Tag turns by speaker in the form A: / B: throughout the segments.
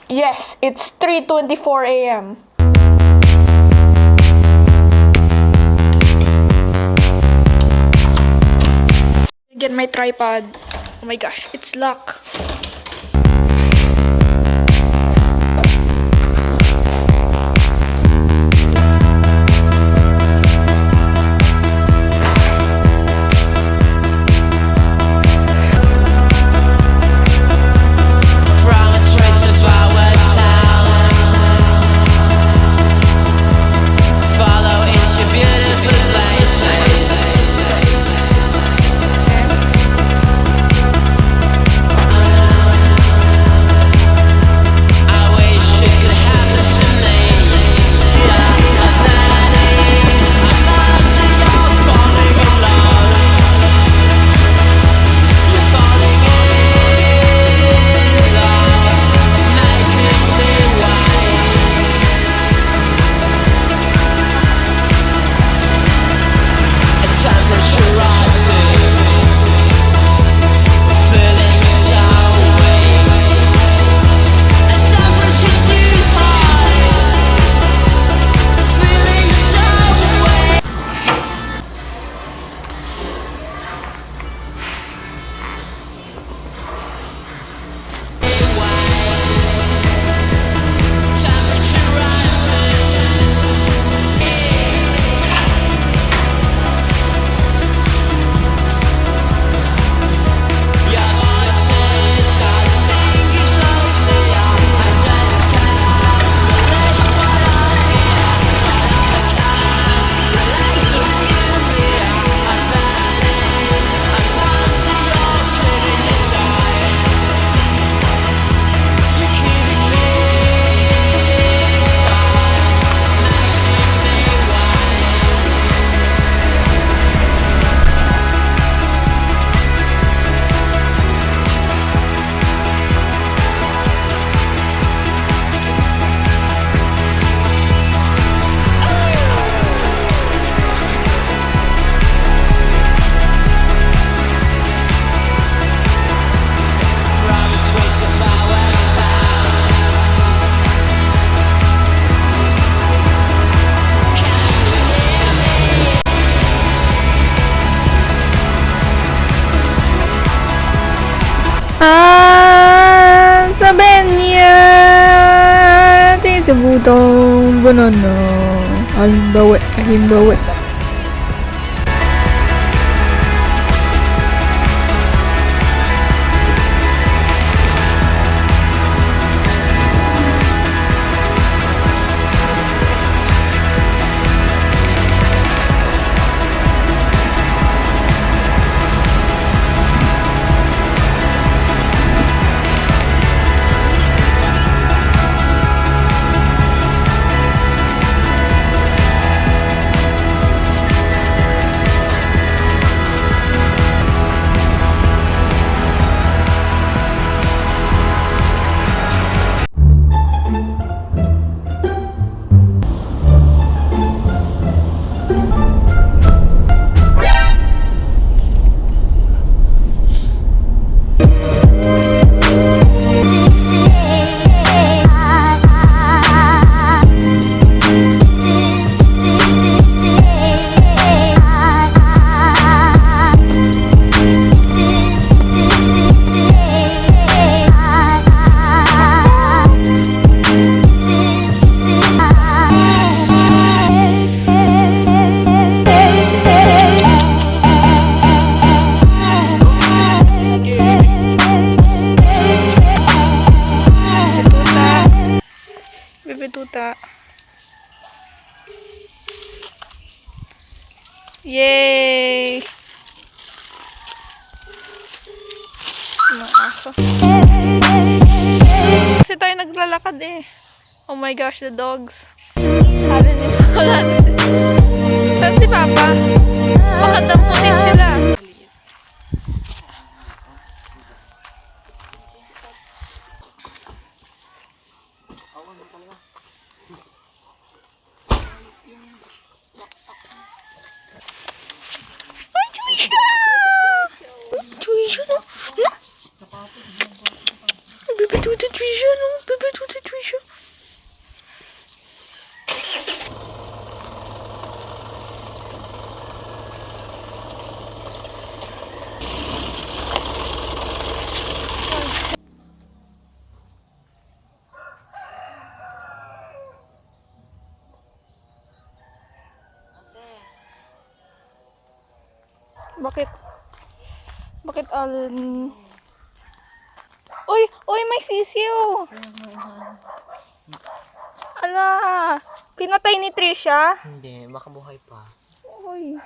A: Yes, it's 3:24 a.m. Get my tripod. Oh my gosh, it's locked. Sa Benya Tisabutong banana Ahimbawe Tuta. Yay! Mga aso. Kasi tayo naglalakad eh. Oh my gosh, the dogs. Wala na sila. Saan si Papa? Baka damputin sila. Tuition, no? Bebe tuta tuition, no? Bebe tuta Bakit? Bakit Allen? Uy! Uy! May sisiw! Ala! Pinatay ni Trisha?
B: Hindi, baka buhay pa.
A: Uy!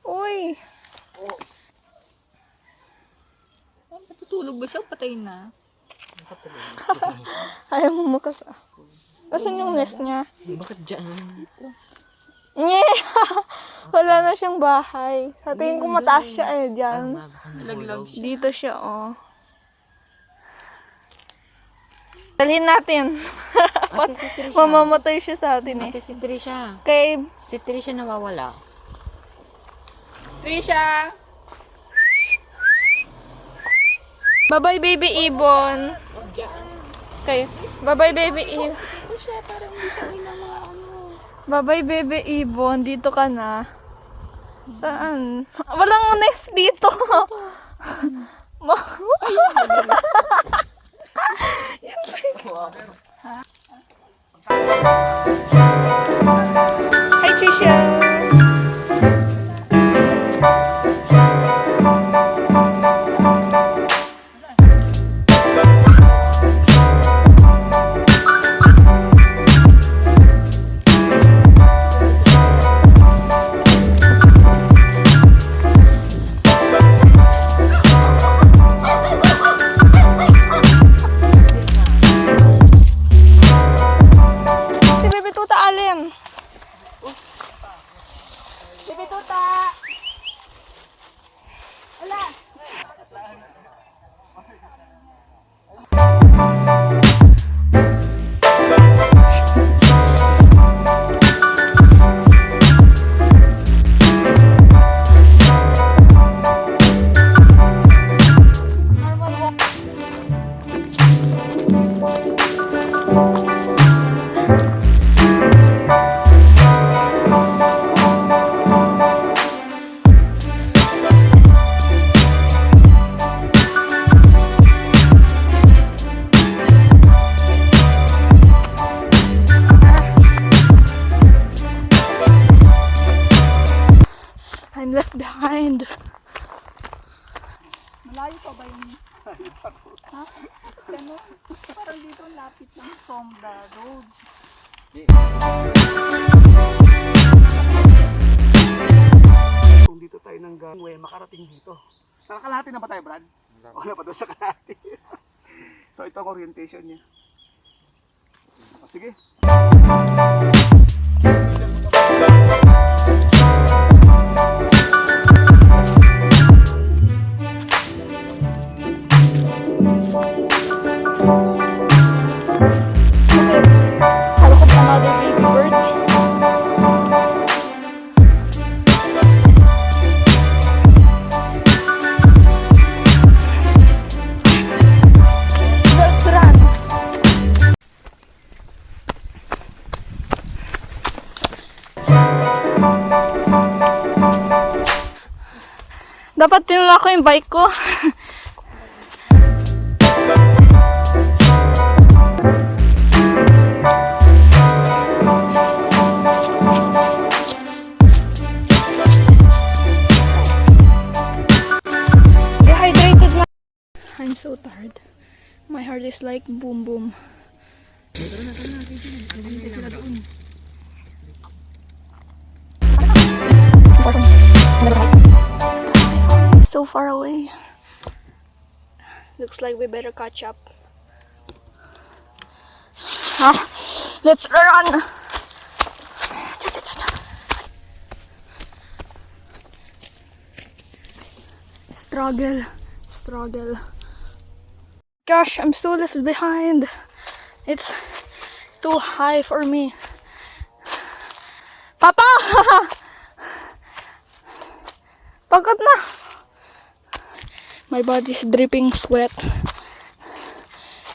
A: Uy!
C: Natutulog ba siya? Patay na.
A: Ayaw mo makas. Nasaan yung nest niya?
B: Bakit dyan?
A: Nye! Wala na siyang bahay. Sa tingin ko mataas siya eh, dyan.
C: Nalaglag siya.
A: Dito siya, oh. Dalhin natin.
B: Ate, si Trisha.
A: Mamamatay siya sa atin eh.
B: Ate, si Trisha.
A: Kay
B: Si Trisha nawawala.
A: Trisha! Bye-bye, baby Ibon. Okay. Bye-bye, baby Ibon.
C: Ito siya, parang hindi siya mga
A: Bye-bye, baby Ibon. Dito ka na. Saan? Walang nest dito. Hi, Trisha. Si Baby Tuta Alin. Baby Tuta. Wala. I'm left behind.
C: Malayo pa ba yun? Ha? Ano? Parang dito ang lapit lang from the road.
D: Kung dito tayo ng gangway, makarating dito. Nakakalahati na ba tayo, Brad? Wala pa doon sa kalahati. So ito ang orientation niya. O, sige.
A: Kala ko another baby bird. Let's run. Dapat tinula ko yung bike ko. Dehydrated na. I'm so tired. My heart is like boom boom. So far away. Looks like we better catch up. Let's run! Struggle, struggle. Gosh, I'm so left behind. It's too high for me. Papa! Pagod na. My body's dripping sweat.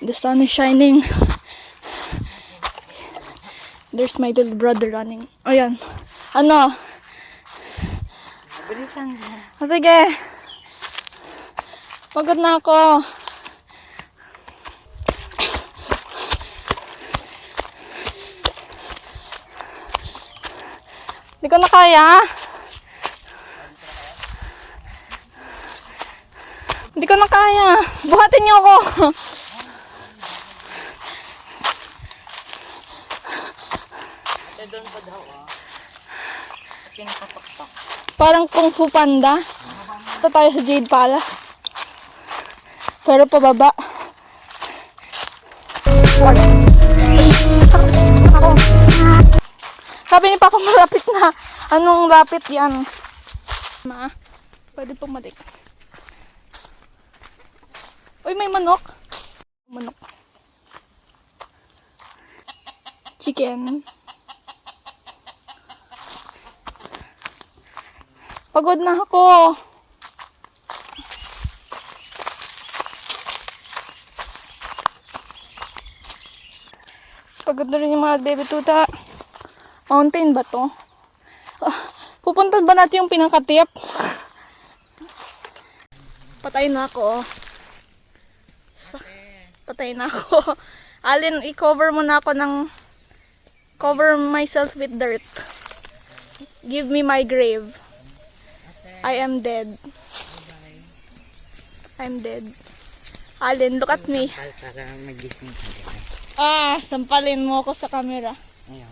A: The sun is shining. There's my little brother running. Ayan. Ano?
B: Bilisan mo.
A: O, sige. Pagod na ako. Hindi ko na kaya. Buhatin niyo ako.
B: Ate, doon pa daw, ah. Pinakataktak.
A: Parang Kung Fu Panda. Ito tayo sa Jade Palace. Pero pababa. Sabi ni Papa malapit na. Anong lapit yan? Pwede pumadik. Uy, may manok. Manok. Chicken. Pagod na ako. Pagod na rin yung mga baby tuta. Mountain ba to? Pupunta ba natin yung pinakatip? Patay na ako. Patay na ako. Alin, i-cover mo na ako ng cover myself with dirt. Give me my grave. I am dead. I'm dead. Alin, look at me.
B: Para magising ka.
A: Sampalin mo ako sa camera.
B: Ayaw.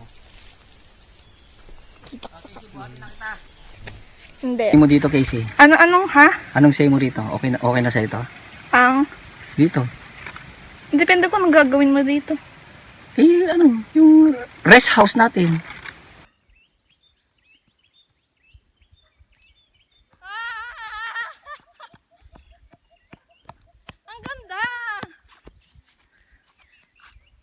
A: Hindi.
E: Say mo dito, Casey.
A: Anong ha?
E: Anong say mo rito? Okay na sa ito?
A: Ang
E: Dito.
A: depende kung anong gagawin mo dito.
E: Yung rest house natin.
A: Ang ganda!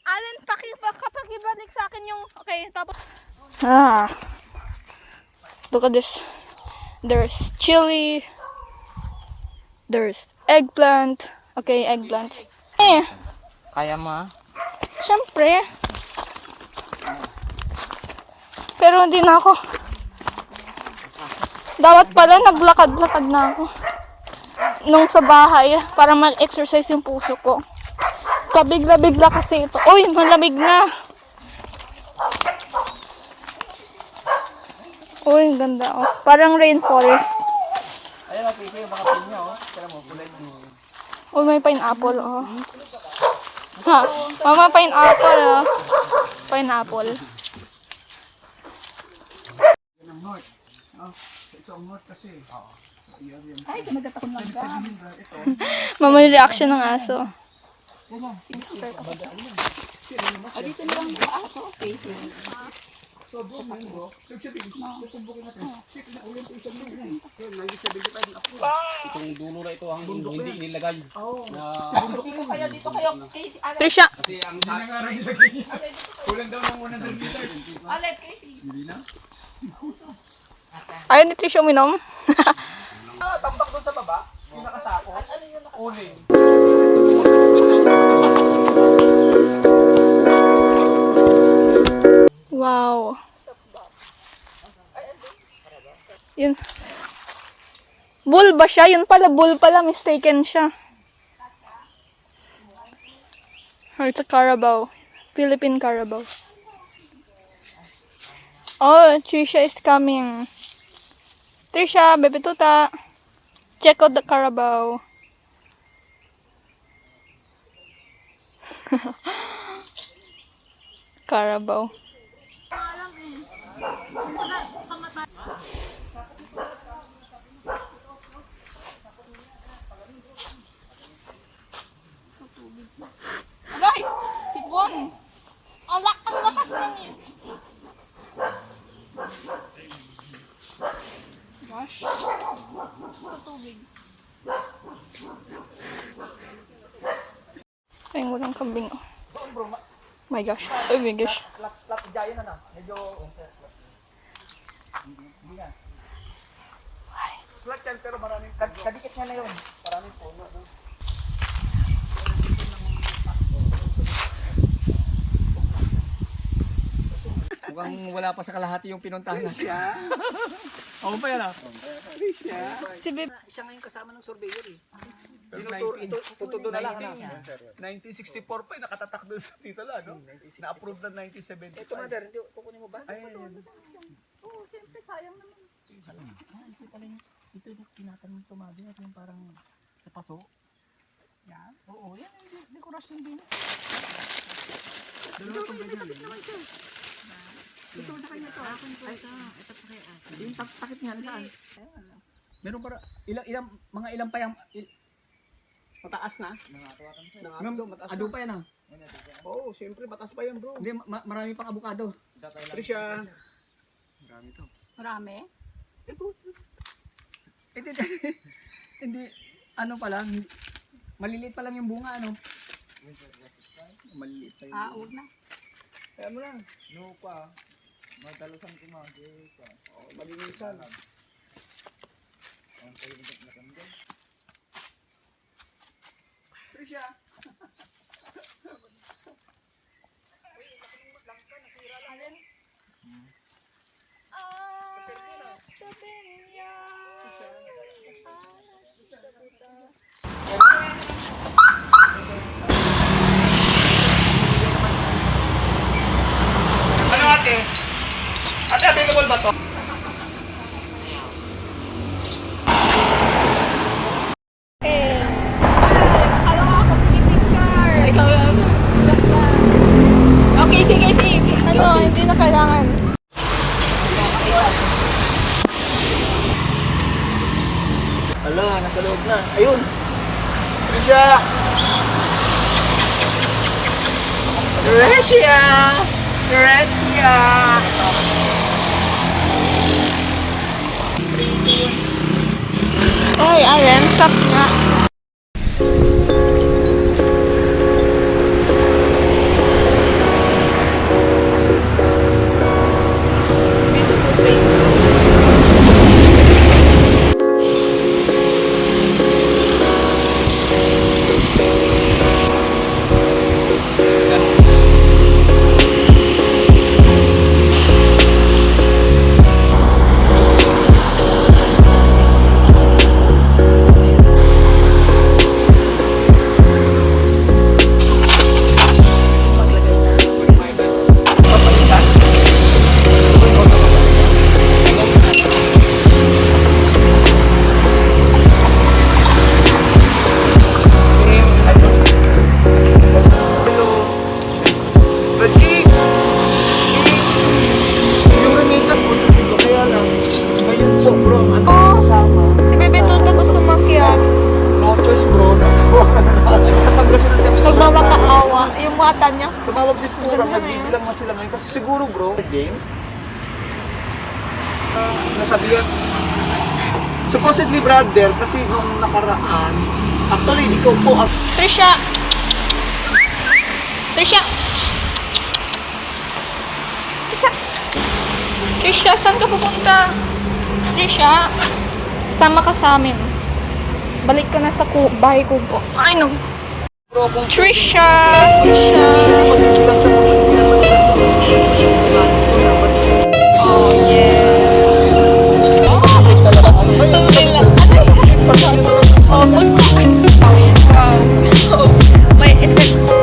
A: Alin, pakibalik sa akin yung... Okay, tapos... Look at this. There's chili. There's eggplant. Okay, eggplant.
B: Kaya mo, ah?
A: Siyempre. Pero hindi na ako. Dapat pala naglakad-lakad na ako. Nung sa bahay, para mag-exercise yung puso ko. Pabigla-bigla kasi ito. Uy, malamig na. Uy, ang ganda oh. Parang rainforest.
D: Ayan, napisa yung mga pinya, oh. Kaya mo, kulay mo.
A: Uy, may pineapple oh. Ha, mama, pineapple oh. Pineapple.
D: Yan ang north. Oh, ito ang north kasi. Oo.
C: Ay, kumagat ako ng gam.
A: Mama, yung reaction ng aso.
C: Dito lang yung aso. Facing.
D: So, doon man, bro. Nagsabihin, tutumbukin natin. Sige na, orientation mo yun. 1975 na ako.
F: Itong dulo na ito ang hindi inilagay.
C: Kaya dito kayo.
A: Trisha.
F: Kasi ang
D: Nangaran nilagay niya. Kulang daw ng 100 meters.
C: Alet, Casey.
D: Hindi na.
A: Ayaw ni Trisha uminom.
D: Tambak doon sa baba. Yung nakasako. Uling.
A: Wow. Yun. Bull ba siya? Yun pala, bull pala. Mistaken siya. Or it's a carabao. Philippine carabao. Oh, Trisha is coming. Trisha, baby tuta. Check out the carabao. Carabao. Agay! Sipon! Ang lakas ng... Gosh. Sa tubig. Ay, walang kambing. Oh. My gosh. Oh my gosh.
D: Lap giant na na. Medyo... Hindi na. Flat yan, pero maraming... Kadikit niya na yun. Maraming puno. No?
E: Mukhang wala pa sa kalahati yung pinuntahan natin.
D: Ako pa yan ah. Trisha.
A: Si Beb.
E: Siya ngayon kasama ng surveyor eh.
D: Ito, tutudo na lang. 1964 pa eh, nakatatak doon sa titula, no? Na-approve na 1975.
E: Ito mother, hindi kukunin mo ba?
D: Ay,
C: Oo, siyempre, sayang naman.
E: Ito yung tinatanong ito mother, yung parang sa paso.
C: Yan. Oo, yan. Dekorasyon din.
D: Dalawa itong ganyan eh. Ito sa kanya to.
B: Ito pa kay ate.
E: Yung takip niya, saan? Meron para, mga ilang pa yung,
D: Mataas na.
E: ado pa yan ah.
D: Oo, siyempre mataas pa yan bro.
E: Hindi, marami pang avocado.
D: Trisha. Marami to.
C: Marami.
E: Hindi, ano pa lang, maliliit pa lang yung bunga, ano? Maliliit pa yung bunga.
C: Huwag na.
D: Kaya mo lang.
E: No pa, madalusan ko mga
D: Malinisan. Trisha. Ano ate? Ate, available ba to?
A: Akala ko ako pinipicture. Ikaw yan. Okay, sige, sige. Ano, hindi na kailangan.
D: Ala, nasa loob na. Ayun. Trisha! Trisha! Trisha!
A: Oy, Allen, stop nga.
D: But Jigs! Yung remittance po sa dito, kaya lang, ngayon po bro, ang ating kasama.
A: Si Bebe Tuta gusto makiat.
D: No choice bro. Sa paglasyon ng kami.
A: Nagmamakaawa. Yung mata niya.
D: Tumawag si Spura, nagbibilang mo sila ngayon. Kasi siguro bro, games. Nasabihan. Supposedly brother, kasi nung nakaraan, actually, ikaw po ang
A: Trisha! Trisha! Trisha! Trisha, saan ka pupunta? Trisha! Sama ka sa amin. Balik ka na sa bahay ko. Ay, no.
D: bro kung
A: Trisha! Trisha!
D: kasi magbibilang sa magbibilang mo sila.
A: Oh, yeah. Oh, punta. Wow. May effects.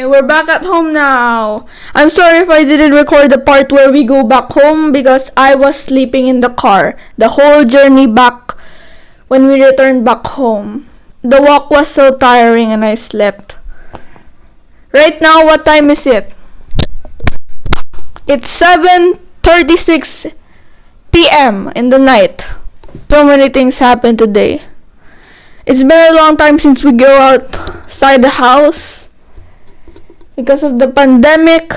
A: We're back at home now. I'm sorry if I didn't record the part where we go back home because I was sleeping in the car the whole journey back when we returned back home. The walk was so tiring and I slept. Right now, what time is it? It's 7:36 p.m. in the night. So many things happened today. It's been a long time since we go outside the house. Because of the pandemic,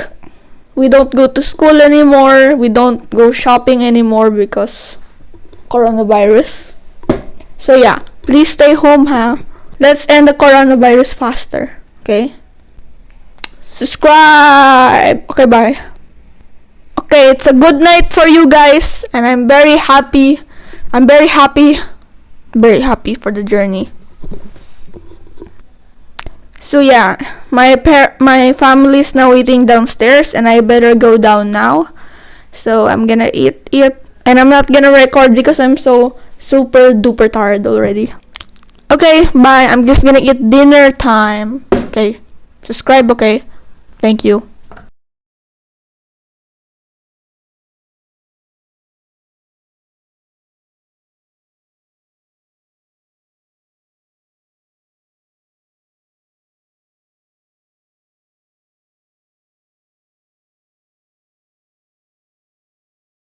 A: we don't go to school anymore. We don't go shopping anymore because coronavirus. So yeah, please stay home, huh? Let's end the coronavirus faster, okay? Subscribe. Okay, bye. Okay, it's a good night for you guys, and I'm very happy. I'm very happy for the journey. So yeah, my family's now eating downstairs, and I better go down now. So I'm gonna eat, and I'm not gonna record because I'm so super duper tired already. Okay, bye. I'm just gonna eat dinner time. Okay, subscribe. Okay, thank you.